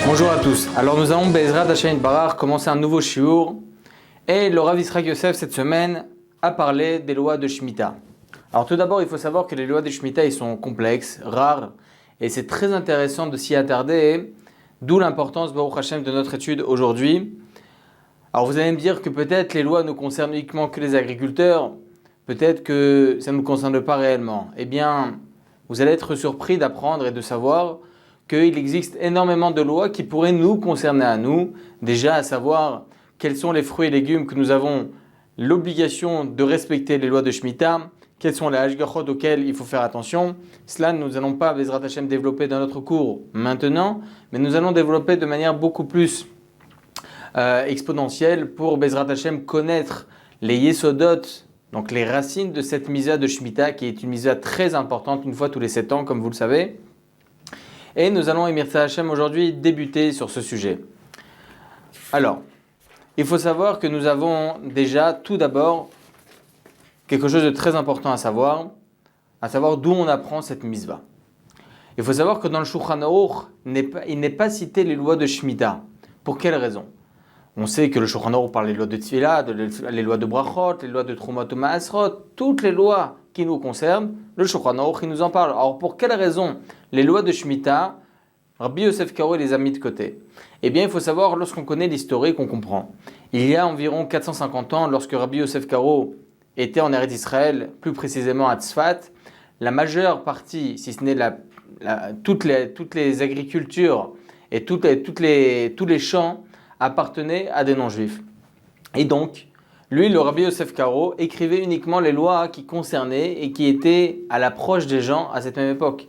Bonjour à tous. Alors nous allons Bezrat Hashem Barar commencer un nouveau shiur et le Rav Yitzhak Yosef cette semaine a parlé des lois de Shemitah. Alors tout d'abord il faut savoir que les lois de Shemitah ils sont complexes, rares et c'est très intéressant de s'y attarder, d'où l'importance Baruch Hashem de notre étude aujourd'hui. Alors vous allez me dire que peut-être les lois ne concernent uniquement que les agriculteurs, peut-être que ça ne nous concerne pas réellement. Eh bien vous allez être surpris d'apprendre et de savoir qu'il existe énormément de lois qui pourraient nous concerner à nous, déjà à savoir quels sont les fruits et légumes que nous avons l'obligation de respecter les lois de Shemitah, quels sont les hashgachot auxquels il faut faire attention. Cela, nous n'allons pas, Bezrat Hashem, développer dans notre cours maintenant, mais nous allons développer de manière beaucoup plus exponentielle pour, Bezrat Hashem, connaître les yesodot, donc les racines de cette misa de Shemitah, qui est une misa très importante, une fois tous les 7 ans, comme vous le savez. Et nous allons, Emirtza Hashem, aujourd'hui débuter sur ce sujet. Alors, il faut savoir que nous avons déjà tout d'abord quelque chose de très important à savoir d'où on apprend cette mitzvah. Il faut savoir que dans le Shulchan Aruch, il n'est pas cité les lois de Shemitah. Pour quelle raison? On sait que le Shulchan Aruch parle des lois de Tfilah, les lois de Brachot, les lois de Trumot ou Maasrot, toutes les lois qui nous concernent, le Shulchan Aruch il nous en parle. Alors pour quelle raison les lois de Shemitah, Rabbi Yosef Karo les a mis de côté? Eh bien il faut savoir, lorsqu'on connaît l'historique, on comprend. Il y a environ 450 ans, lorsque Rabbi Yosef Karo était en Eretz Israël, plus précisément à Tzfat, la majeure partie, si ce n'est toutes les agricultures et tous les champs appartenaient à des non-juifs. Et donc, lui, le Rabbi Yosef Karo, écrivait uniquement les lois qui concernaient et qui étaient à l'approche des gens à cette même époque.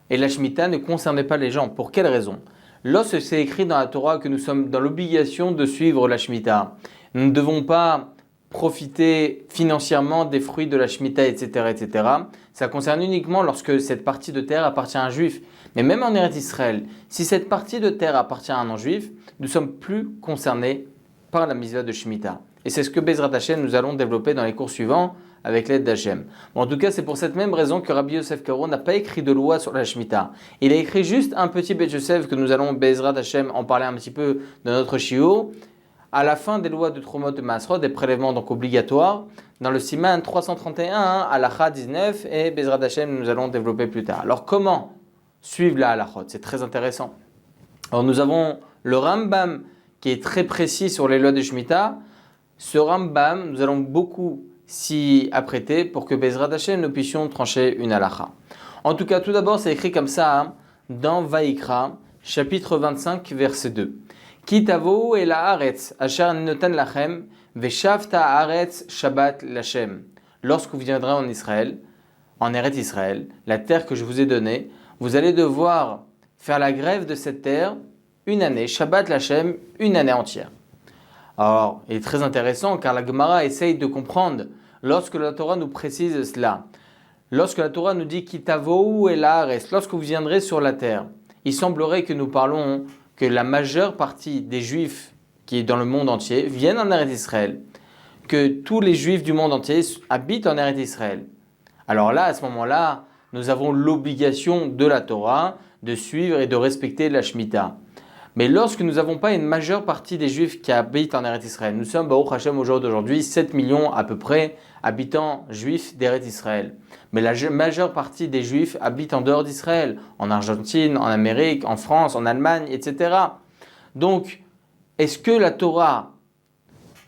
Et la Shemitah ne concernait pas les gens. Pour quelle raison? Lorsque c'est écrit dans la Torah que nous sommes dans l'obligation de suivre la Shemitah, nous ne devons pas profiter financièrement des fruits de la Shemitah, etc., etc. Ça concerne uniquement lorsque cette partie de terre appartient à un juif. Mais même en Eretz Israël, si cette partie de terre appartient à un non-juif, nous sommes plus concernés par la mitzvah de Shemitah. Et c'est ce que Bezrat Hashem nous allons développer dans les cours suivants avec l'aide d'Hachem. Bon, en tout cas, c'est pour cette même raison que Rabbi Yosef Karo n'a pas écrit de loi sur la Shemitah. Il a écrit juste un petit Bet Yosef que nous allons, Bezrat Hashem, en parler un petit peu dans notre shiur, à la fin des lois de Trumot et Maasrot, des prélèvements donc obligatoires, dans le Siman 331, Halacha 19, et Bezrat Hashem, nous allons développer plus tard. Alors, comment suivre la Halachot? C'est très intéressant. Alors, nous avons le Rambam qui est très précis sur les lois de Shemitah. Ce Rambam, nous allons beaucoup s'y apprêter pour que Bezrat Hashem nous puissions trancher une halakha. En tout cas, tout d'abord, c'est écrit comme ça dans Vaïkra, chapitre 25, verset 2. Ki tavo el haaretz asher notan lachem veshavta haaretz shabbat lachem. Lorsque vous viendrez en Israël, en Eretz Israël, la terre que je vous ai donnée, vous allez devoir faire la grève de cette terre une année, Shabbat lachem, une année entière. Alors, il est très intéressant car la Gemara essaye de comprendre lorsque la Torah nous précise cela. Lorsque la Torah nous dit Kitavou el haaretz, lorsque vous viendrez sur la terre, il semblerait que nous parlons que la majeure partie des Juifs qui est dans le monde entier viennent en Eretz Israël, que tous les Juifs du monde entier habitent en Eretz Israël. Alors là, à ce moment-là, nous avons l'obligation de la Torah de suivre et de respecter la Shemitah. Mais lorsque nous n'avons pas une majeure partie des Juifs qui habitent en Eretz Israël, nous sommes, Baruch Hashem, aujourd'hui 7 millions à peu près habitants juifs d'Eretz Israël. Mais la majeure partie des Juifs habitent en dehors d'Israël, en Argentine, en Amérique, en France, en Allemagne, etc. Donc, est-ce que la Torah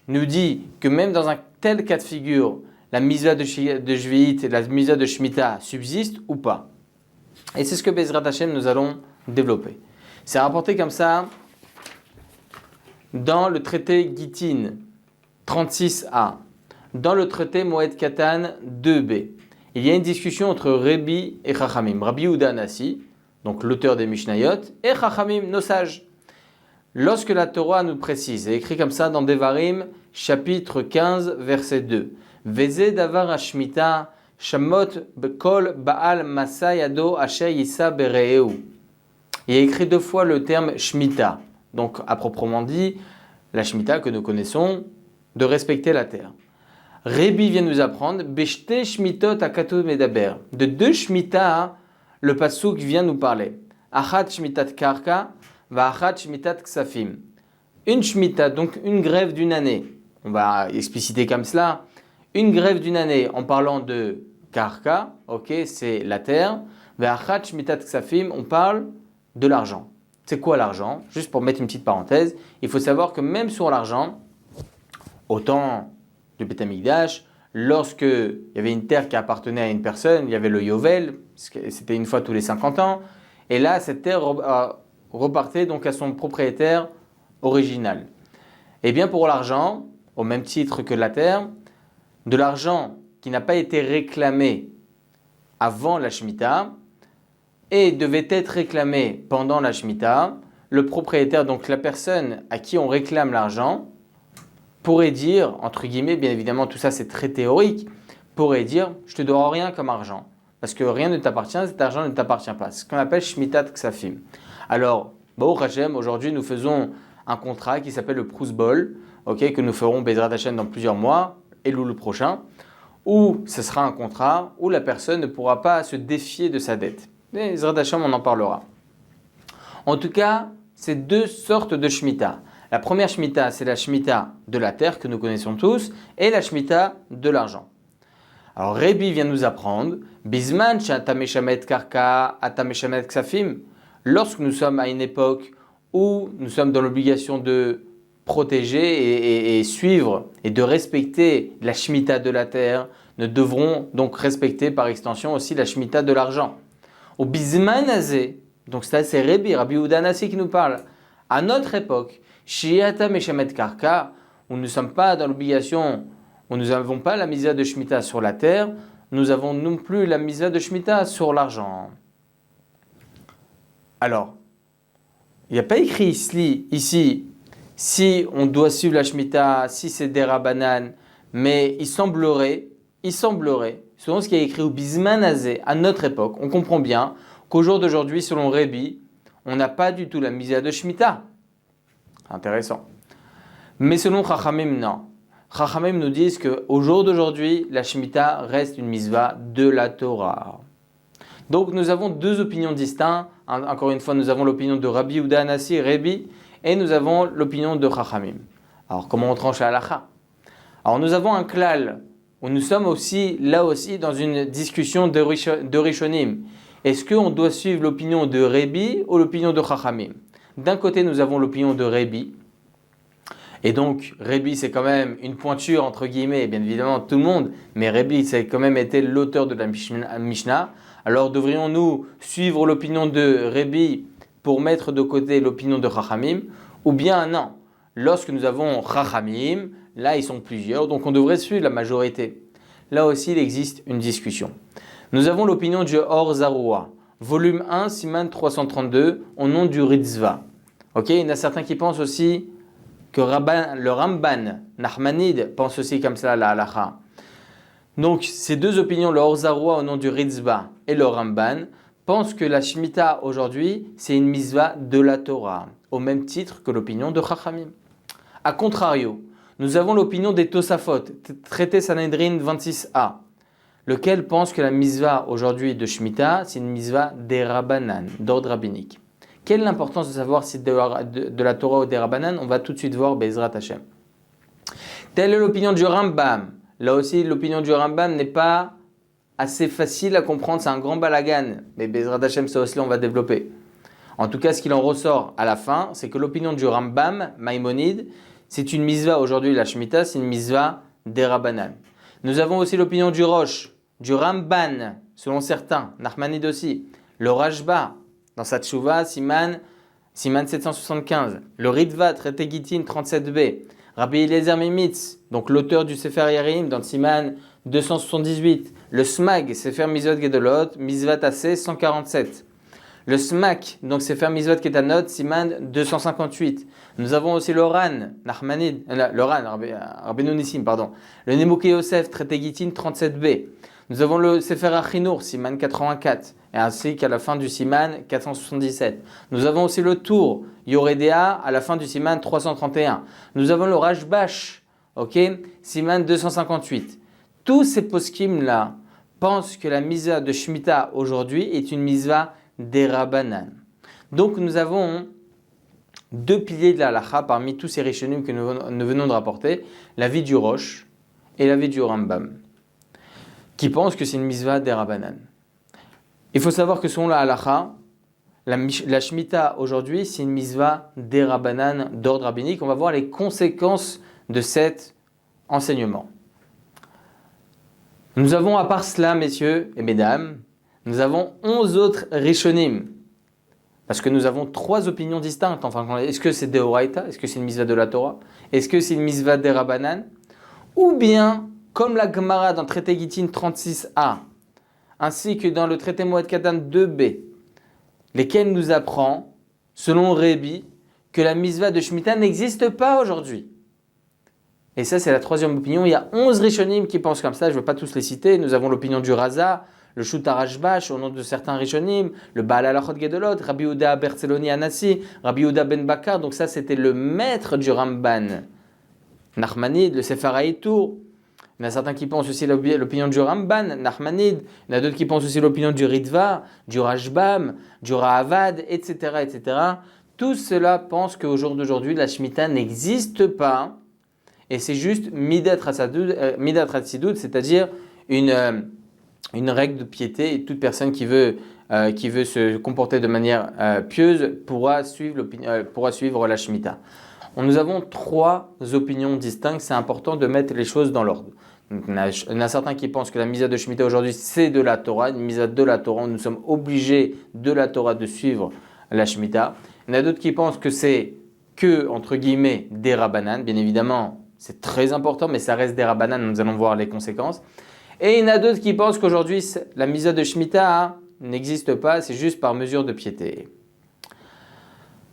nous dit que même dans un tel cas de figure, la mitzvah de Shvi'it et la mitzvah de Shemitah subsistent ou pas? Et c'est ce que Bezrat Hashem nous allons développer. C'est rapporté comme ça dans le traité Gittin 36a, dans le traité Moed Katan 2b. Il y a une discussion entre Rabbi et Chachamim. Rabbi Yehuda Nasi, donc l'auteur des Mishnayot, et Chachamim, nos sages. Lorsque la Torah nous précise, c'est écrit comme ça dans Devarim, chapitre 15, verset 2. Veze davar hashmita shamot bekol baal masayado asher yisa bereu. Il y a écrit 2 fois le terme Shemitah, donc à proprement dit, la Shemitah que nous connaissons, de respecter la terre. Rébi vient nous apprendre Beshte Shmitot Akato Medaber. De deux Shmita, le pasuk vient nous parler. Achat Shmitat Karka, va Achat Shmitat Ksafim. Une Shmita, donc une grève d'une année. On va expliciter comme cela. Une grève d'une année en parlant de Karka, ok, c'est la terre. Va Achat Shmitat Ksafim, on parle de l'argent. C'est quoi l'argent? Juste pour mettre une petite parenthèse, il faut savoir que même sur l'argent, au temps du Beth Amikdash, lorsque il y avait une terre qui appartenait à une personne, il y avait le Yovel, c'était une fois tous les 50 ans, et là cette terre repartait donc à son propriétaire original. Et bien pour l'argent, au même titre que la terre, de l'argent qui n'a pas été réclamé avant la Shemitah et devait être réclamé pendant la Shemitah, le propriétaire, donc la personne à qui on réclame l'argent, pourrait dire, entre guillemets, bien évidemment tout ça c'est très théorique, pourrait dire je te dois rien comme argent, parce que rien ne t'appartient, cet argent ne t'appartient pas. C'est ce qu'on appelle Shmitat Ksafim. Alors, Baruch Hashem, aujourd'hui nous faisons un contrat qui s'appelle le Prusbol, que nous ferons Bezrat Hashem dans plusieurs mois, Elul le prochain, où ce sera un contrat où la personne ne pourra pas se défier de sa dette. Mais Bezrat Hashem, on en parlera. En tout cas, c'est deux sortes de Shemitah. La première Shemitah, c'est la Shemitah de la terre que nous connaissons tous, et la Shemitah de l'argent. Alors Rébi vient nous apprendre, Bisman Shatameshamet Karka, Atameshamet Ksafim, lorsque nous sommes à une époque où nous sommes dans l'obligation de protéger et suivre et de respecter la Shemitah de la terre, nous devrons donc respecter par extension aussi la Shemitah de l'argent. Au Bisman Azé, donc c'est Rébi, Rabbi Yehuda Hanassi qui nous parle, à notre époque, Shiata Meshamet Karka, où nous ne sommes pas dans l'obligation, où nous n'avons pas la misère de Shemitah sur la terre, nous avons non plus la misère de Shemitah sur l'argent. Alors, il n'y a pas écrit ici si on doit suivre la Shemitah, si c'est des Rabbanan, mais il semblerait, selon ce qui est écrit au Bisman Azé, à notre époque, on comprend bien qu'au jour d'aujourd'hui, selon Rébi, on n'a pas du tout la misère de Shemitah. Intéressant. Mais selon Chachamim, non. Chachamim nous disent qu'au jour d'aujourd'hui, la Shemitah reste une mitzvah de la Torah. Donc nous avons deux opinions distinctes. Encore une fois, nous avons l'opinion de Rabbi Yehuda Hanassi, Rébi, et nous avons l'opinion de Chachamim. Alors comment on tranche la halakha? Alors nous avons un klal, où nous sommes là aussi dans une discussion de Rishonim. Est-ce qu'on doit suivre l'opinion de Rébi ou l'opinion de Chachamim? D'un côté, nous avons l'opinion de Rébi. Et donc, Rébi, c'est quand même une pointure, entre guillemets, bien évidemment, tout le monde. Mais Rébi, c'est quand même été l'auteur de la Mishnah. Alors, devrions-nous suivre l'opinion de Rébi pour mettre de côté l'opinion de Chachamim? Ou bien non? Lorsque nous avons Chachamim, là, ils sont plusieurs. Donc, on devrait suivre la majorité. Là aussi, il existe une discussion. Nous avons l'opinion du Or Zaroua. Volume 1, Siman 332, au nom du Ritzva. Il y en a certains qui pensent aussi que le Ramban, Nachmanide, pense aussi comme ça la halacha. Donc, ces deux opinions, le Or Zaroua au nom du Ritzva et le Ramban, pensent que la Shemitah aujourd'hui, c'est une mitzvah de la Torah, au même titre que l'opinion de Chachamim. A contrario, nous avons l'opinion des Tosafot, traité Sanhedrin 26a. Lequel pense que la mitzvah aujourd'hui de Shemitah, c'est une mitzvah des Rabbanan, d'ordre rabbinique. Quelle est l'importance de savoir si c'est de la Torah ou des Rabbanan? On va tout de suite voir Bezrat Hashem. Telle est l'opinion du Rambam. Là aussi, l'opinion du Rambam n'est pas assez facile à comprendre, c'est un grand balagan. Mais Bezrat Hashem, ça aussi, on va développer. En tout cas, ce qu'il en ressort à la fin, c'est que l'opinion du Rambam, Maïmonide, c'est une mitzvah aujourd'hui, la Shemitah, c'est une mitzvah des Rabbanan. Nous avons aussi l'opinion du Rosh, du Ramban, selon certains, Nachmanide aussi, le Rashba, dans sa Tchouva, Siman 775, le Ritva, traité Gittin 37b, Rabbi Eliezer Mimitz, donc l'auteur du Sefer Yarim, dans le Siman 278, le Smag, Sefer Mizvot Gedolot, Mizvat Aseh 147, le Smak, donc Sefer Mizvot Ketanot, Siman 258. Nous avons aussi le Ran, Nachmanide, Rabbeinu Nissim, pardon, le Nemuke Yosef, traité Gittin 37b. Nous avons le Sefer Achinour, Siman 84, et ainsi qu'à la fin du Siman 477. Nous avons aussi le Tour, Yoredea, à la fin du Siman 331. Nous avons le Rashbash, ok, Siman 258. Tous ces poskim-là pensent que la mitzvah de Shemitah aujourd'hui est une mitzvah d'Erabanan. Donc nous avons deux piliers de la halacha parmi tous ces rishonim que nous venons de rapporter, l'avis du Rosh et l'avis du Rambam, qui pensent que c'est une mitzvah d'Erabanan. Il faut savoir que selon la halacha, la Shemitah aujourd'hui, c'est une mitzvah d'Erabanan, d'ordre rabbinique. On va voir les conséquences de cet enseignement. Nous avons, à part cela, messieurs et mesdames, nous avons 11 autres rishonim. Parce que nous avons 3 opinions distinctes. Enfin, est-ce que c'est d'Oraita? Est-ce que c'est une mitzvah de la Torah? Est-ce que c'est une mitzvah d'Erabanan? Ou bien, comme la Gemara dans le traité Gittin 36a, ainsi que dans le traité Moed Katan 2b, lesquels nous apprend, selon Rébi, que la mitzvah de Shemitah n'existe pas aujourd'hui. Et ça, c'est la 3e opinion. Il y a 11 rishonim qui pensent comme ça. Je ne vais pas tous les citer. Nous avons l'opinion du Raza, le Shutar Hashbash, au nom de certains rishonim, le Baal Halachot Gedolot, Rabbi Yehuda Bertzeloni Anassi, Rabbi Yehuda Ben Bakar. Donc ça, c'était le maître du Ramban. Nachmanide, le Sepharaï Tour. Il y en a certains qui pensent aussi l'opinion du Ramban, Nachmanide. Il y en a d'autres qui pensent aussi l'opinion du Ritva, du Rashbam, du Rahavad, etc., etc. Tous ceux-là pensent qu'au jour d'aujourd'hui, la Shemitah n'existe pas. Et c'est juste Midat Hatsidut, c'est-à-dire une règle de piété. Et toute personne qui veut se comporter de manière pieuse pourra suivre la Shemitah. Nous avons 3 opinions distinctes. C'est important de mettre les choses dans l'ordre. Il y en a certains qui pensent que la mitzvah de Shemitah aujourd'hui, c'est de la Torah, une mitzvah de la Torah. Nous sommes obligés de la Torah de suivre la Shemitah. Il y en a d'autres qui pensent que c'est que, entre guillemets, des Rabbanan. Bien évidemment, c'est très important, mais ça reste des Rabbanan. Nous allons voir les conséquences. Et il y en a d'autres qui pensent qu'aujourd'hui, la mitzvah de Shemitah n'existe pas, c'est juste par mesure de piété.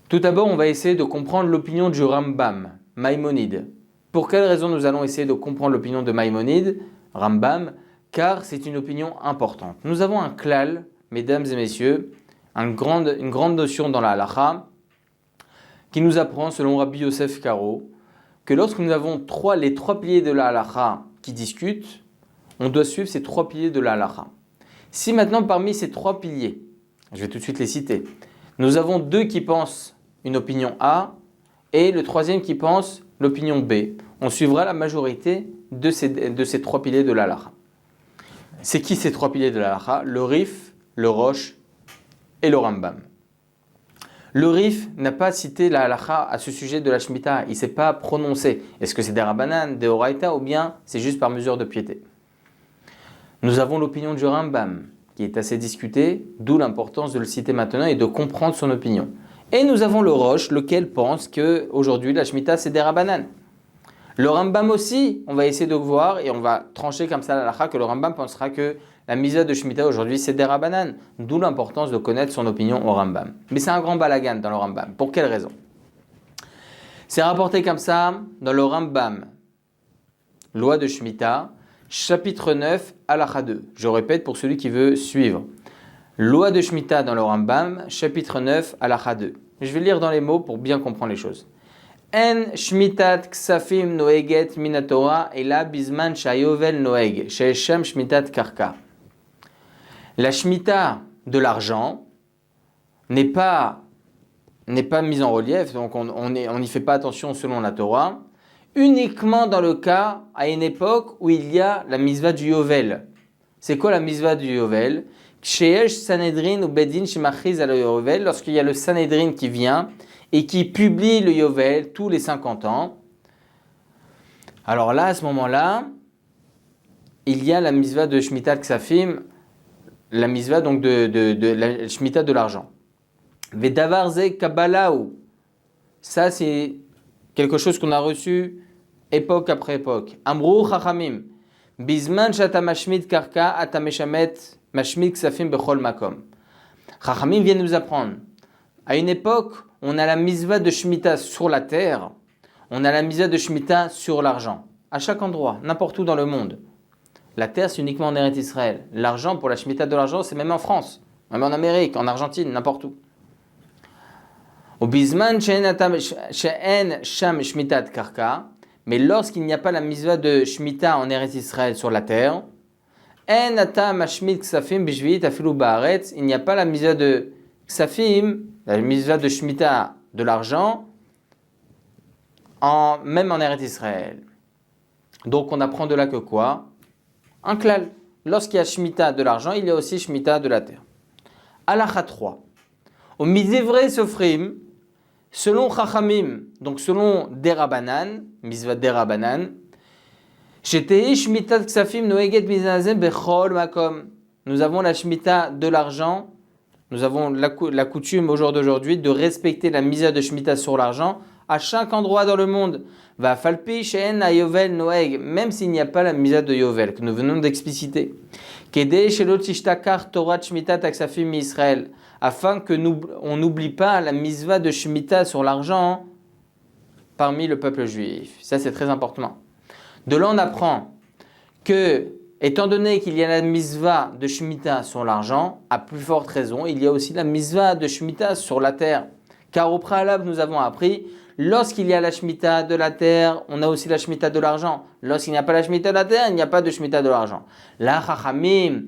Tout d'abord, on va essayer de comprendre l'opinion du Rambam, Maïmonide. Pour quelle raison nous allons essayer de comprendre l'opinion de Maïmonide, Rambam? Car c'est une opinion importante. Nous avons un klal, mesdames et messieurs, une grande notion dans la halacha, qui nous apprend, selon Rabbi Yosef Karo, que lorsque nous avons les 3 piliers de la halacha qui discutent, on doit suivre ces 3 piliers de la halacha. Si maintenant, parmi ces 3 piliers, je vais tout de suite les citer, nous avons 2 qui pensent une opinion A et le 3e qui pense l'opinion B, on suivra la majorité de ces 3 piliers de la halacha. C'est qui ces 3 piliers de la halacha? Le Rif, le Rosh et le Rambam. Le Rif n'a pas cité la halacha à ce sujet de la Shemitah, il ne s'est pas prononcé. Est-ce que c'est des Rabbanan, des Oraita ou bien c'est juste par mesure de piété? Nous avons l'opinion du Rambam qui est assez discutée, d'où l'importance de le citer maintenant et de comprendre son opinion. Et nous avons le Rosh, lequel pense qu'aujourd'hui la Shemitah c'est des Rabbanan. Le Rambam aussi, on va essayer de voir et on va trancher comme ça la halacha que le Rambam pensera que la mitzvah de Shemitah aujourd'hui c'est des Rabbanan. D'où l'importance de connaître son opinion au Rambam. Mais c'est un grand balagan dans le Rambam. Pour quelle raison? C'est rapporté comme ça dans le Rambam, loi de Shemitah, chapitre 9, halacha 2. Je répète pour celui qui veut suivre. Loi de Shemitah dans le Rambam, chapitre 9, halacha 2. Je vais lire dans les mots pour bien comprendre les choses. En shmitat ksafim noeget minatora ela bizman shayovel noeg, sheeshem shmitat karka. La Shemitah de l'argent n'est pas mise en relief, donc on n'y fait pas attention selon la Torah, uniquement dans le cas, à une époque où il y a la mitzvah du Yovel. C'est quoi la mitzvah du Yovel? Ksheyesh Sanhedrin ou Bedin Shemachiz al Yovel, lorsqu'il y a le Sanhedrin qui vient et qui publie le Yovel tous les 50 ans. Alors là, à ce moment-là, il y a la mitzvah de Shmitat Ksafim, la mitzvah donc de la Shmitat de l'argent. Vedavarze Kabbalaou, ça c'est quelque chose qu'on a reçu époque après époque. Amrou Chachamim, Bizman Shata Mashmid Karka Atameshamet Mashmid Ksafim Bechol Makom. Chachamim vient nous apprendre. À une époque, on a la mitzvah de Shemitah sur la terre, on a la mitzvah de Shemitah sur l'argent. À chaque endroit, n'importe où dans le monde. La terre, c'est uniquement en Eretz Israël. L'argent, pour la Shemitah de l'argent, c'est même en France, même en Amérique, en Argentine, n'importe où. Au Bizman she'en sham Shmitat Karka, Mais lorsqu'il n'y a pas la mitzvah de Shemitah en Eretz Israël sur la terre, il n'y a pas la mitzvah de Ksafim, la mitzvah de Shemitah de l'argent, même en Eretz Israël. Donc on apprend de là que quoi? Un klal. Lorsqu'il y a Shemitah de l'argent, il y a aussi Shemitah de la terre. Halacha 3. Au Midivre Sofrim, selon Chachamim, donc selon Derabanan, Mitzvah Derabanan, Shetei Shmitat Ksafim Noeget Bizazem Bechol Makom. Nous avons la Shemitah de l'argent, nous avons la coutume au jour d'aujourd'hui de respecter la Mitzvah de Shemitah sur l'argent à chaque endroit dans le monde. Va falpi she'en a Yovel Noeg, même s'il n'y a pas la Mitzvah de Yovel, que nous venons d'expliciter. Kedei shelo tishtakar Torah Shmitat Ksafim Israël, afin que on n'oublie pas la Mitzvah de Shemitah sur l'argent parmi le peuple juif. Ça c'est très important. De là on apprend que, étant donné qu'il y a la Mitzvah de Shemitah sur l'argent, à plus forte raison, il y a aussi la Mitzvah de Shemitah sur la terre. Car au préalable nous avons appris, lorsqu'il y a la Shemitah de la terre, on a aussi la Shemitah de l'argent. Lorsqu'il n'y a pas la Shemitah de la terre, il n'y a pas de Shemitah de l'argent. Là, Chachamim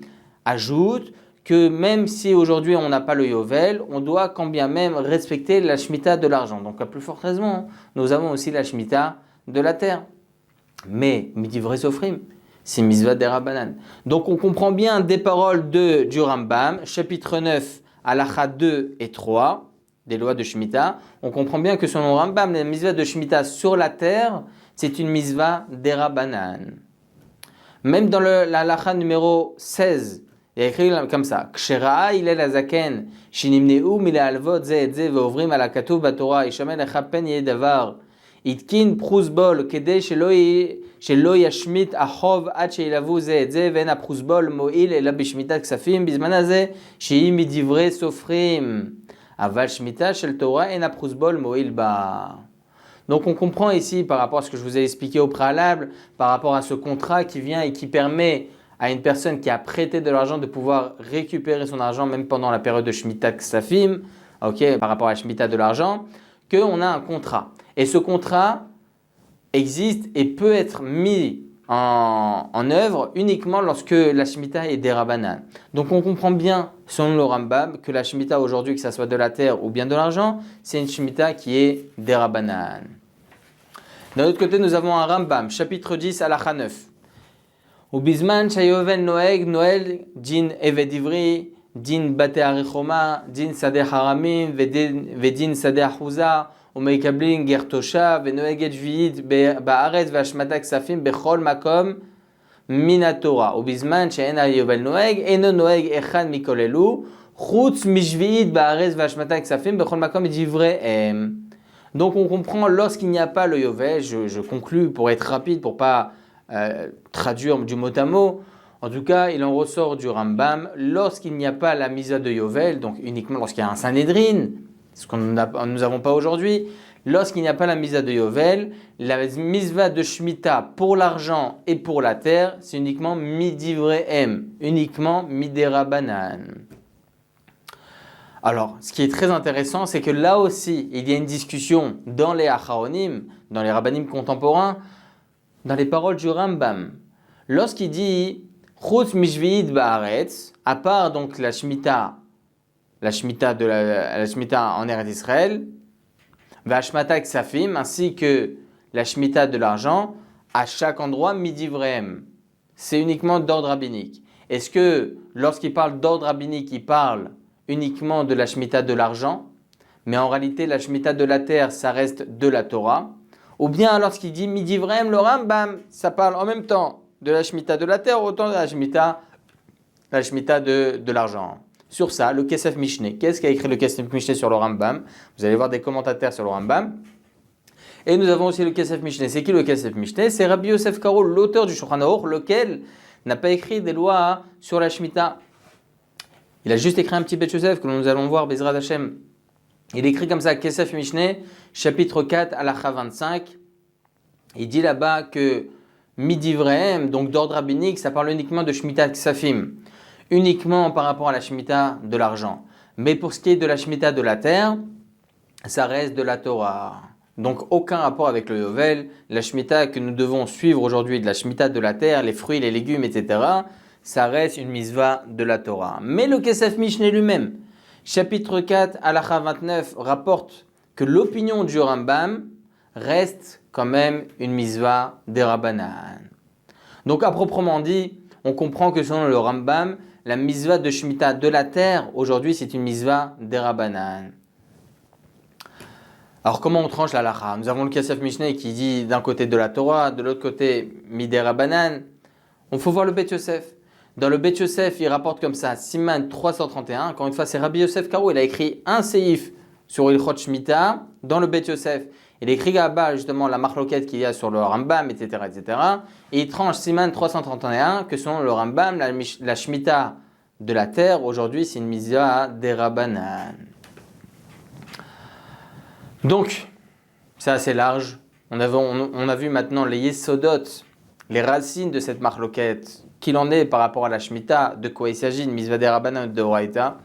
ajoute que même si aujourd'hui on n'a pas le Yovel, on doit quand bien même respecter la Shemitah de l'argent. Donc à plus forte raison, nous avons aussi la Shemitah de la terre. Mais, Midivre Sofrim, c'est Mitzvah Derabanan. Donc on comprend bien des paroles du Rambam, chapitre 9, Halacha 2 et 3, des lois de Shemitah. On comprend bien que selon Rambam, la Mitzvah de Shemitah sur la terre, c'est une Mitzvah Derabanan. Même dans la Halacha numéro 16, il y a écrit comme ça, Kshera'a ilel azaken, shinimneu mile alvot ze et ze ve'ovrim ala katuv batorah, ishamel echa pen yedavar, itkin prusbol, kedei shelo yashmit achov ad sheilavu ze et ze, ve'en aprusbol mo'il ela bishmitat ksafim, bizman haze, shehi midivre sofrim, aval shmita shel Torah en aprusbol mo'il ba. Donc on comprend ici, par rapport à ce que je vous ai expliqué au préalable, par rapport à ce contrat qui vient et qui permet à une personne qui a prêté de l'argent de pouvoir récupérer son argent même pendant la période de Shemitah Ksafim, par rapport à la Shemitah de l'argent, qu'on a un contrat. Et ce contrat existe et peut être mis en œuvre uniquement lorsque la Shemitah est Derabanan. Donc on comprend bien, selon le Rambam, que la Shemitah aujourd'hui, que ce soit de la terre ou bien de l'argent, c'est une Shemitah qui est Derabanan. D'un autre côté, nous avons un Rambam, chapitre 10, Halacha 9. ובזמן שהיובל נוהג דין עבד עברי, דין בתי הריחומה, דין שדה חרמים ודין שדה אחוזה, ומקבלים גר תושב ונוהגת שביעית בארץ והשמטה כספים בכל מקום מן התורה. ובזמן שאין היובל נוהג, אינו נוהג אחד מכל אלו, חוץ משביעית בארץ והשמטה כספים בכל מקום מדבריהם. Donc on comprend lorsqu'il n'y a pas le Yovel, je conclus pour être rapide, pour pas traduire du mot à mot. En tout cas, il en ressort du Rambam, lorsqu'il n'y a pas la Mitzvah de Yovel, donc uniquement lorsqu'il y a un Sanhédrin, ce que nous n'avons pas aujourd'hui, lorsqu'il n'y a pas la Mitzvah de Yovel, la Mitzvah de Shemitah pour l'argent et pour la terre, c'est uniquement Midivrehem, uniquement Miderabanan. Alors, ce qui est très intéressant, c'est que là aussi, il y a une discussion dans les Acharonim, dans les Rabbanim contemporains, dans les paroles du Rambam. Lorsqu'il dit Chutz mishvi'it ba'aretz, à part donc la Shemitah en Eretz Israël, Vashmata Ksafim, ainsi que la Shemitah de l'argent, à chaque endroit midivrehem. C'est uniquement d'ordre rabbinique. Est-ce que lorsqu'il parle d'ordre rabbinique, il parle uniquement de la Shemitah de l'argent, mais en réalité la Shemitah de la terre, ça reste de la Torah? Ou bien lorsqu'il dit midivrehem, le Rambam, ça parle en même temps de la Shemitah de la terre, autant de la Shemitah de l'argent. Sur ça, le Kesef Mishneh. Qu'est-ce qu'a écrit le Kesef Mishneh sur le Rambam? Vous allez voir des commentateurs sur le Rambam. Et nous avons aussi le Kesef Mishneh. C'est qui le Kesef Mishneh? C'est Rabbi Yosef Karo, l'auteur du Shulchan Aruch, lequel n'a pas écrit des lois sur la Shemitah. Il a juste écrit un petit Bet Yosef que nous allons voir, Bezrat Hashem. Il écrit comme ça, Kesef Mishneh, chapitre 4, Halacha 25. Il dit là-bas que Midivrehem, donc d'ordre rabbinique, ça parle uniquement de Shemitah Ksafim, uniquement par rapport à la Shemitah de l'argent. Mais pour ce qui est de la Shemitah de la terre, ça reste de la Torah. Donc aucun rapport avec le Yovel. La Shemitah que nous devons suivre aujourd'hui, de la Shemitah de la terre, les fruits, les légumes, etc., ça reste une mitzvah de la Torah. Mais le Kesef Mishneh lui-même, chapitre 4, halakha 29, rapporte que l'opinion du Rambam reste quand même une mitzvah derabanan. Donc à proprement dit, on comprend que selon le Rambam, la mitzvah de Shemitah de la terre, aujourd'hui, c'est une mitzvah derabanan. Alors comment on tranche la halakha? Nous avons le Kesef Mishneh qui dit d'un côté de la Torah, de l'autre côté miderabanan. On faut voir le Bet Yosef. Dans le Bet Yosef, il rapporte comme ça, Siman 331. Encore une fois, c'est Rabbi Yosef Karo. Il a écrit un seif sur Ilchot Shemitah dans le Bet Yosef. Il écrit là-bas justement la marloquette qu'il y a sur le Rambam, etc., etc. Et il tranche Siman 331 que selon le Rambam, la Shemitah de la terre, aujourd'hui, c'est une mitzvah derabanan. Donc, c'est assez large. On a vu maintenant les yesodot, les racines de cette marloquette, qu'il en est par rapport à la Shemitah, de quoi il s'agit, une mitzvah derabanan de Horaïta.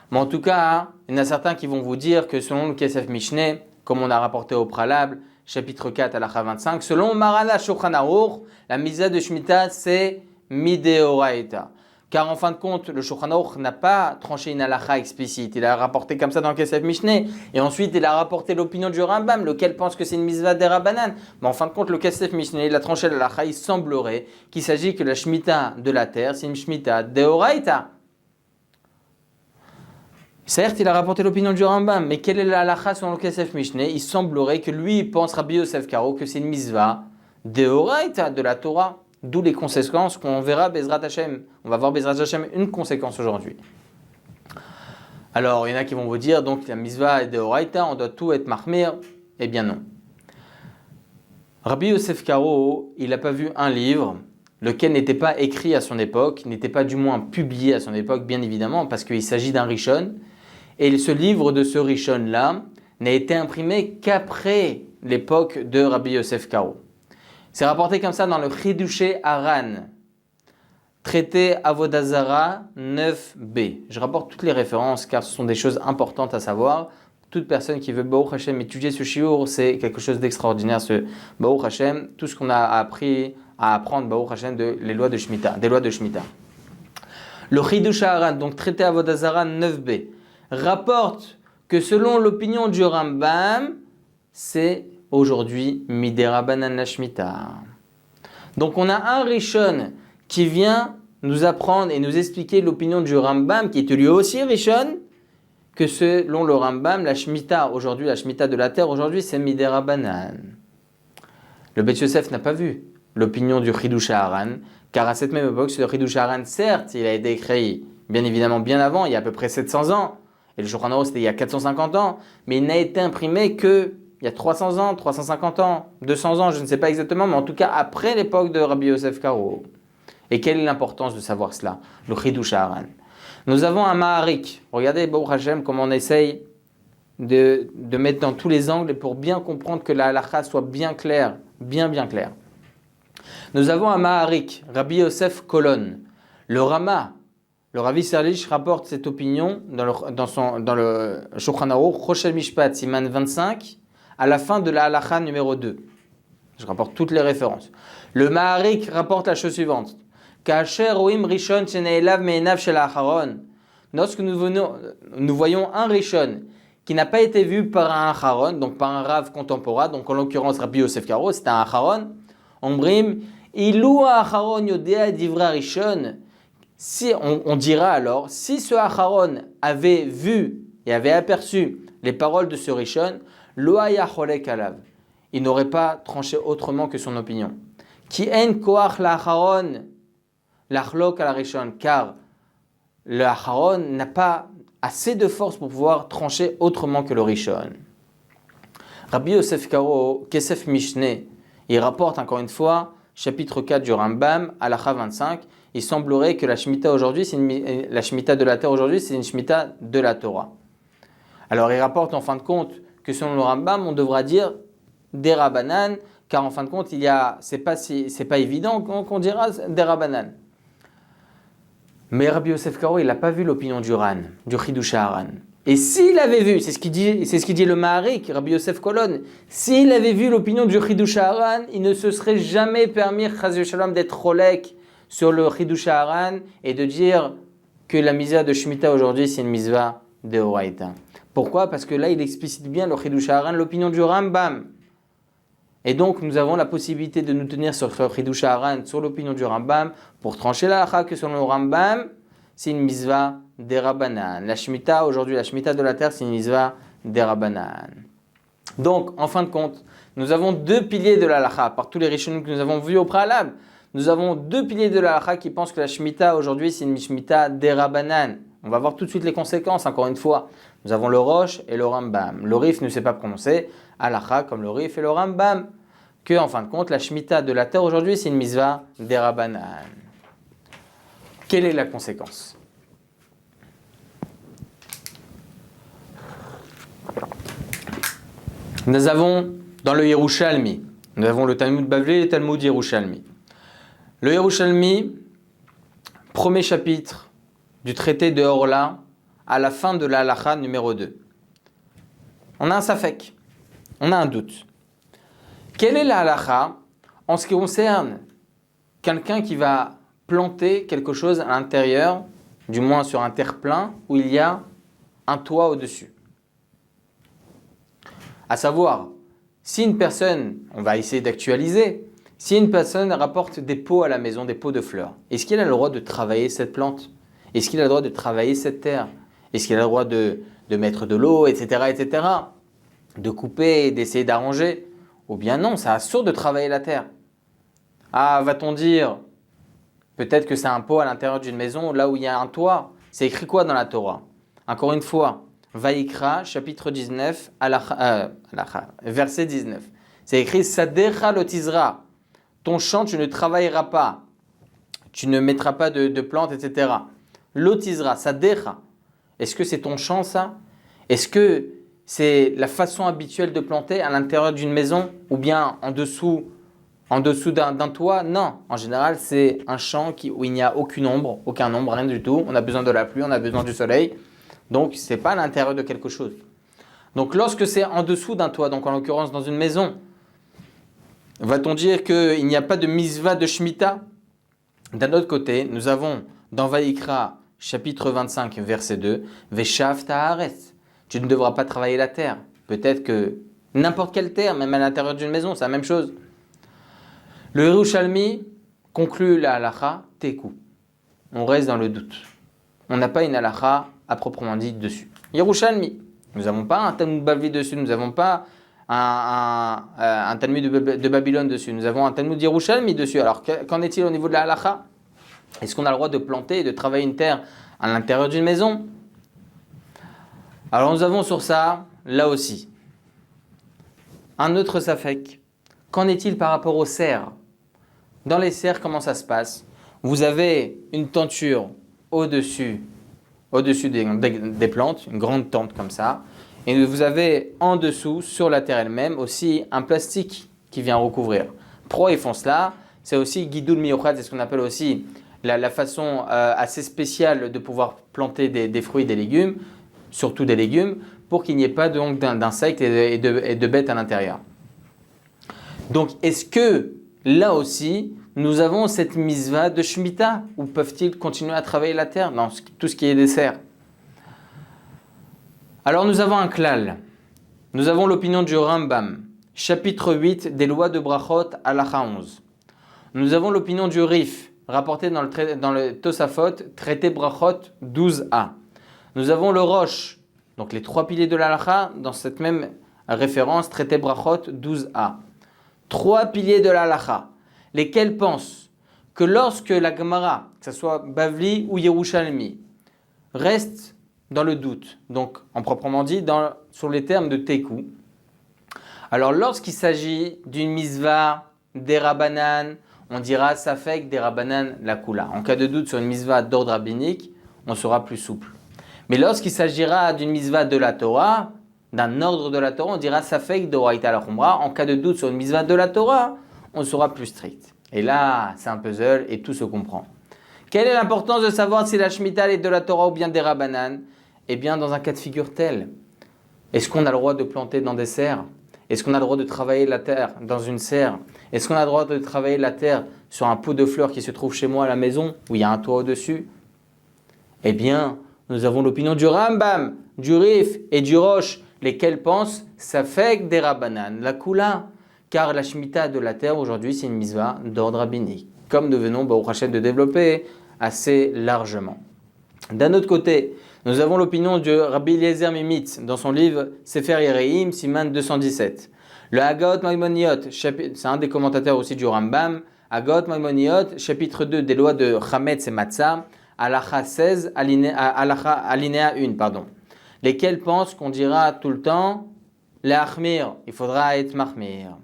Mais en tout cas, il y en a certains qui vont vous dire que selon le Kesef Mishneh, comme on a rapporté au préalable, chapitre 4 halakha 25, selon Marana Shulchan Aruch, la mitzvah de Shemitah c'est mideoraita. Car en fin de compte, le Shulchan Aruch n'a pas tranché une halakha explicite. Il a rapporté comme ça dans le Kesef Mishneh. Et ensuite, il a rapporté l'opinion du Rambam, lequel pense que c'est une mitzvah derabanan. Mais en fin de compte, le Kesef Mishneh, il a tranché la halakha. Il semblerait qu'il s'agit que la Shemitah de la terre, c'est une Shemitah deoraita. Certes, il a rapporté l'opinion du Rambam, mais quelle est la halakha selon le Kesef Mishneh? Il semblerait que lui, il pense, Rabbi Yosef Karo, que c'est une mitzvah deoraita de la Torah. D'où les conséquences qu'on verra Bezrat Hashem. On va voir Bezrat Hashem une conséquence aujourd'hui. Alors, il y en a qui vont vous dire, donc la mitzvah est deoraita, on doit tout être mahmir. Eh bien non. Rabbi Yosef Karo, il n'a pas vu un livre, lequel n'était pas écrit à son époque, n'était pas du moins publié à son époque, bien évidemment, parce qu'il s'agit d'un Rishon. Et ce livre de ce Rishon-là n'a été imprimé qu'après l'époque de Rabbi Yosef Karo. C'est rapporté comme ça dans le Chidushé Haran, traité Avodah Zara 9b. Je rapporte toutes les références car ce sont des choses importantes à savoir. Toute personne qui veut Baruch Hashem étudier ce shiur, c'est quelque chose d'extraordinaire, ce Baruch Hashem. Tout ce qu'on a appris à apprendre Baruch Hashem des lois de Shemitah. Le Chidushé Haran, donc traité Avodah Zara 9b, rapporte que selon l'opinion du Rambam, c'est aujourd'hui miderabanan la Shemitah. Donc on a un Rishon qui vient nous apprendre et nous expliquer l'opinion du Rambam, qui est lui aussi Rishon, que selon le Rambam, la Shemitah aujourd'hui, la Shemitah de la terre aujourd'hui, c'est miderabanan. Le Bet Yosef n'a pas vu l'opinion du Chidushé Haran, car à cette même époque, ce Chidushé Haran, certes, il a été écrit bien évidemment bien avant, il y a à peu près 700 ans, et le Shulchan Aruch c'était il y a 450 ans, mais il n'a été imprimé que il y a 300 ans, 350 ans, 200 ans, je ne sais pas exactement, mais en tout cas après l'époque de Rabbi Yosef Karo. Et quelle est l'importance de savoir cela? Le Chidushé Haran. Nous avons un Maharik. Regardez, Baruch Hashem, comment on essaye de mettre dans tous les angles pour bien comprendre que la halakha soit bien claire, bien claire. Nous avons un Maharik, Rabbi Yosef Kolon. Le Rama, le Ravi Serlich rapporte cette opinion dans le Shulchan Aruch, Roshel Mishpat, Siman 25, à la fin de la halakha numéro 2. Je rapporte toutes les références. Le Maharik rapporte la chose suivante. Kacher roim rishon shene'elav me'enav shel ha'acharon. Lorsque nous voyons un rishon qui n'a pas été vu par un acharon, donc par un rav contemporain, donc en l'occurrence Rabbi Yosef Karo, c'est un acharon, ombrim, ilou ha'acharon yodea divra rishon. Si on dira alors, si ce acharon avait vu et avait aperçu les paroles de ce rishon, lo haya cholek alav, il n'aurait pas tranché autrement que son opinion. Ki en koach la'acharon l'achlok al rishon, car le acharon n'a pas assez de force pour pouvoir trancher autrement que le rishon. Rabbi Yosef Karo, Kesef Mishneh, il rapporte encore une fois, chapitre 4 du Rambam, halakha 25, il semblerait que la Shemitah aujourd'hui, la Shemitah de la terre aujourd'hui, c'est une Shemitah de la Torah. Alors il rapporte en fin de compte que selon le Rambam, on devra dire derabanan, car en fin de compte, c'est pas évident qu'on dira derabanan. Mais Rabbi Yosef Karo, il n'a pas vu l'opinion du Chidushé Haran. Et s'il avait vu, c'est ce qu'il dit le Maharik, Rabbi Yosef Kolon, s'il avait vu l'opinion du Chidush Haran, il ne se serait jamais permis, Chaz Shalom, d'être rolek sur le Chidush Haran et de dire que la mitzvah de Shemitah aujourd'hui, c'est une mitzvah de Horaïta. Pourquoi? Parce que là, il explicite bien le Chidush Haran, l'opinion du Rambam. Et donc, nous avons la possibilité de nous tenir sur le Chidush Haran, sur l'opinion du Rambam, pour trancher la halakha que selon le Rambam, c'est une mitzvah des Rabbanan. La Shemitah, aujourd'hui, la Shemitah de la terre, c'est une mitzvah des Rabbanan. Donc, en fin de compte, nous avons deux piliers de la halakha. Par tous les rishonim que nous avons vus au préalable, nous avons deux piliers de la halakha qui pensent que la Shemitah, aujourd'hui, c'est une Shemitah des Rabbanan. On va voir tout de suite les conséquences, encore une fois. Nous avons le Rosh et le Rambam. Le Rif ne sait pas prononcer halakha comme le Rif et le Rambam. Que, en fin de compte, la Shemitah de la terre, aujourd'hui, c'est une mitzvah des Rabbanan. Quelle est la conséquence? Nous avons dans le Yerushalmi, nous avons le Talmud Bavli et le Talmud Yerushalmi. Le Yerushalmi, premier chapitre du traité de Orla, à la fin de la halakha numéro 2. On a un safek, on a un doute. Quelle est la halakha en ce qui concerne quelqu'un qui va planter quelque chose à l'intérieur, du moins sur un terre-plein, où il y a un toit au-dessus? À savoir, si une personne, on va essayer d'actualiser, si une personne rapporte des pots à la maison, des pots de fleurs, est-ce qu'il a le droit de travailler cette plante? Est-ce qu'il a le droit de travailler cette terre? Est-ce qu'il a le droit de mettre de l'eau, etc., etc., de couper, d'essayer d'arranger? Ou bien non, c'est absurde de travailler la terre. Ah, va-t-on dire, peut-être que c'est un pot à l'intérieur d'une maison, là où il y a un toit. C'est écrit quoi dans la Torah? Encore une fois, Vaïkra, chapitre 19, verset 19. C'est écrit Sadecha lotizra. Ton champ, tu ne travailleras pas. Tu ne mettras pas de plantes, etc. Lotizra, Sadecha. Est-ce que c'est ton champ, ça? Est-ce que c'est la façon habituelle de planter à l'intérieur d'une maison ou bien en dessous d'un toit? Non. En général, c'est un champ où il n'y a aucun ombre, rien du tout. On a besoin de la pluie, on a besoin du soleil. Donc, ce n'est pas à l'intérieur de quelque chose. Donc, lorsque c'est en dessous d'un toit, donc en l'occurrence dans une maison, va-t-on dire qu'il n'y a pas de mitzvah de Shemitah? D'un autre côté, nous avons dans Vaïkra, chapitre 25, verset 2, Veshav ta'aretz. Tu ne devras pas travailler la terre. Peut-être que n'importe quelle terre, même à l'intérieur d'une maison, c'est la même chose. Le Yerushalmi conclut la halakha teku. On reste dans le doute. On n'a pas une halakha à proprement dit dessus. Yerushalmi, nous n'avons pas un Talmud Bavli dessus, nous n'avons pas un Talmud de Babylone dessus, nous avons un Talmud Yerushalmi dessus. Alors qu'en est-il au niveau de la halakha? Est-ce qu'on a le droit de planter et de travailler une terre à l'intérieur d'une maison? Alors nous avons sur ça, là aussi, un autre safek. Qu'en est-il par rapport aux serres? Dans les serres, comment ça se passe? Vous avez une tenture au-dessus des plantes, une grande tente comme ça, et vous avez en dessous, sur la terre elle-même, aussi un plastique qui vient recouvrir. Pourquoi ils font cela? C'est aussi guidoul miyochad, c'est ce qu'on appelle aussi la façon assez spéciale de pouvoir planter des fruits et des légumes, surtout des légumes, pour qu'il n'y ait pas d'insectes et de bêtes à l'intérieur. Donc, est-ce que là aussi, nous avons cette mitzvah de Shemitah, ou peuvent-ils continuer à travailler la terre dans tout ce qui est des serres? Alors nous avons un klal, nous avons l'opinion du Rambam, chapitre 8 des lois de Brachot, halakha 11. Nous avons l'opinion du Rif, rapporté dans le Tosafot, traité Brachot 12a. Nous avons le Rosh, donc les trois piliers de l'halakha, dans cette même référence, traité Brachot 12a. Trois piliers de l'halakha, lesquels pensent que lorsque la Gemara, que ce soit Bavli ou Yerushalmi, reste dans le doute, donc en proprement dit sur les termes de Teku, alors lorsqu'il s'agit d'une misva des Rabbanan, on dira Safek des Rabbanan la Kula. En cas de doute sur une misva d'ordre rabbinique, on sera plus souple. Mais lorsqu'il s'agira d'une misva de la Torah, d'un ordre de la Torah, on dira Safek de Oraïta la Khumra. En cas de doute sur une misva de la Torah, on sera plus strict. Et là, c'est un puzzle et tout se comprend. Quelle est l'importance de savoir si la Shemitah est de la Torah ou bien des Rabbanan? Eh bien, dans un cas de figure tel, est-ce qu'on a le droit de planter dans des serres? Est-ce qu'on a le droit de travailler la terre dans une serre? Est-ce qu'on a le droit de travailler la terre sur un pot de fleurs qui se trouve chez moi à la maison, où il y a un toit au-dessus? Eh bien, nous avons l'opinion du Rambam, du Rif et du Roche, lesquels pensent Safek des Rabbanan, la Kula, car la Shemitah de la terre aujourd'hui c'est une mitzvah d'ordre rabbinique, comme nous venons Baruch Hashem de développer assez largement. D'un autre côté, nous avons l'opinion de Rabbi Eliezer Mimitz dans son livre Sefer Yereim, Siman 217. Le Haggaot Maimoniot, c'est un des commentateurs aussi du Rambam, Haggaot Maimoniot, chapitre 2 des lois de Chametz et Matzah, Halacha 16, alinéa 1, lesquels pensent qu'on dira tout le temps Le'achmir, il faudra être mahmir.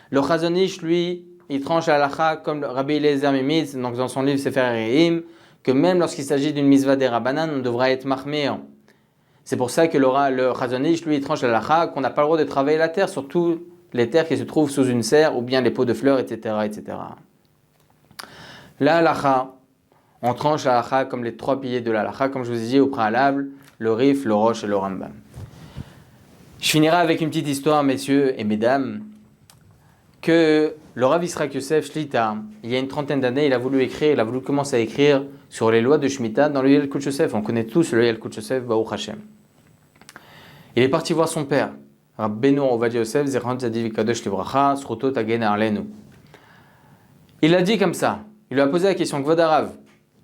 Le Chazon Ish, lui, il tranche la halacha comme Rabbi Eliezer Mimitz, donc dans son livre Sefer Yereim, que même lorsqu'il s'agit d'une mitzvah des Rabbanan, on devra être mahmir. C'est pour ça que le Chazon Ish, lui, il tranche la halacha qu'on n'a pas le droit de travailler la terre, surtout les terres qui se trouvent sous une serre ou bien les pots de fleurs, etc. etc. La halacha, on tranche la halacha comme les trois piliers de la halacha, comme je vous ai dit au préalable, le Rif, le Roche et le Rambam. Je finirai avec une petite histoire, messieurs et mesdames, que le Rav Yitzhak Yosef Shlita, il y a une trentaine d'années, il a voulu commencer à écrire sur les lois de Shemitah dans le Yalkut Yosef. On connaît tous le Yalkut Yosef, Baruch Hashem. Il est parti voir son père, Rabbeinu Ovadia Yosef, Zechron Tzaddik V'Kadosh Livracha, Zchuto Tagen Alenu. Il a dit comme ça, il lui a posé la question, Kvod Harav,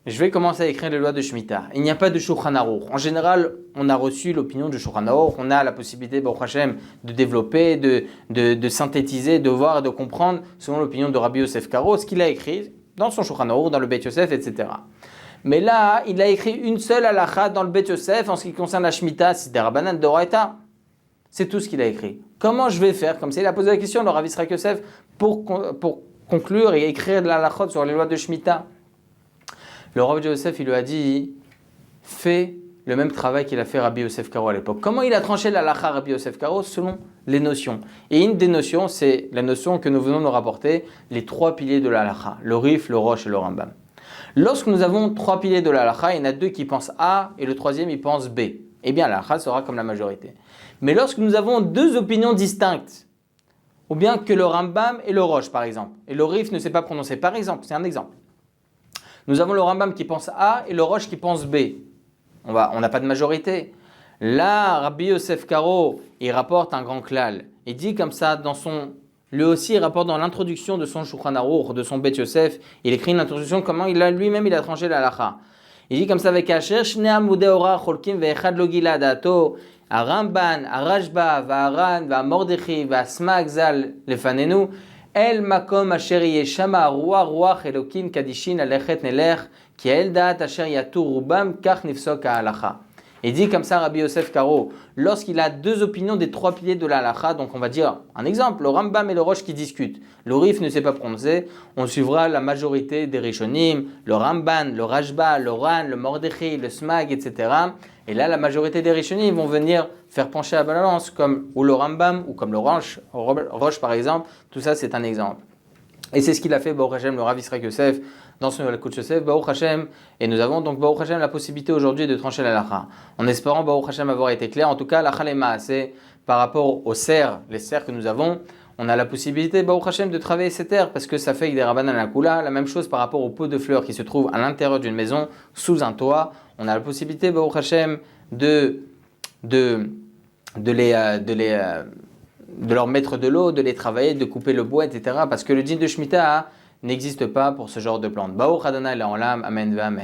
je vais commencer à écrire les lois de Shemitah. Il n'y a pas de Shulchan Aruch. En général, on a reçu l'opinion du Shulchan Aruch. On a la possibilité, Baruch Hashem, de développer, de synthétiser, de voir et de comprendre selon l'opinion de Rabbi Yosef Karo, ce qu'il a écrit dans son Shulchan Aruch, dans le Beit Yosef, etc. Mais là, il a écrit une seule halakha dans le Beit Yosef en ce qui concerne la Shemitah, c'est des Rabbanan de Horaïta. C'est tout ce qu'il a écrit. Comment je vais faire? Comme ça, il a posé la question, le Rav Yitzhak Yosef, pour conclure et écrire de la halachot sur les lois de Shemitah. Le Rav Yosef, il lui a dit, fais le même travail qu'il a fait Rabbi Yosef Karo à l'époque. Comment il a tranché la halakha Rabbi Yosef Karo? Selon les notions. Et une des notions, c'est la notion que nous venons de rapporter, les trois piliers de la halakha, le Rif, le Roche et le Rambam. Lorsque nous avons trois piliers de la halakha, il y en a deux qui pensent A et le troisième il pense B. Eh bien, la halakha sera comme la majorité. Mais lorsque nous avons deux opinions distinctes, ou bien que le Rambam et le Roche par exemple, et le Rif ne sait pas prononcer, par exemple, c'est un exemple. Nous avons le Rambam qui pense A et le Roche qui pense B. On n'a pas de majorité. Là, Rabbi Yosef Karo, il rapporte un grand klal. Il dit comme ça, lui aussi, il rapporte dans l'introduction de son Shulchan Aruch, de son Beit Yosef, il écrit une introduction comment lui-même il a tranché la halakha. Il dit comme ça avec Asher, Shnei Amudei Ora Cholkim ve'echad lo gila da'ato, Aramban, Arashba, Va'aran, Va'mordechi, Va'asmag zal lefanenu, El makom asher yeshama ruach elokim kadishin alechet nelech ki el da'at asher yatu rubam kach nifsok ha'alacha. Il dit comme ça Rabbi Yosef Karo, lorsqu'il a deux opinions des trois piliers de la halakha, donc on va dire un exemple, le Rambam et le Roche qui discutent, le Rif ne sait pas prononcer, on suivra la majorité des Rishonim, le Ramban, le Rashba, le Ran, le Mordechi, le Smag, etc. Et là, la majorité des Rishonim vont venir faire pencher la balance, comme ou le Rambam, ou comme le Roche par exemple, tout ça c'est un exemple. Et c'est ce qu'il a fait Baruch Hashem, le Rav Yitzhak Yosef, dans son Yalkut Yosef, Baruch Hashem. Et nous avons donc Baruch Hashem la possibilité aujourd'hui de trancher la halakha. En espérant Baruch Hashem avoir été clair, en tout cas la halema, c'est par rapport aux serres, les serres que nous avons, on a la possibilité Baruch Hashem de travailler ces terres parce que ça fait des rabbanan à la kula. La même chose par rapport aux pots de fleurs qui se trouvent à l'intérieur d'une maison, sous un toit. On a la possibilité Baruch Hashem de leur mettre de l'eau, de les travailler, de couper le bois, etc. Parce que le din de Shemitah n'existe pas pour ce genre de plantes. Baruch Adonai La'olam, Amen V'Amen.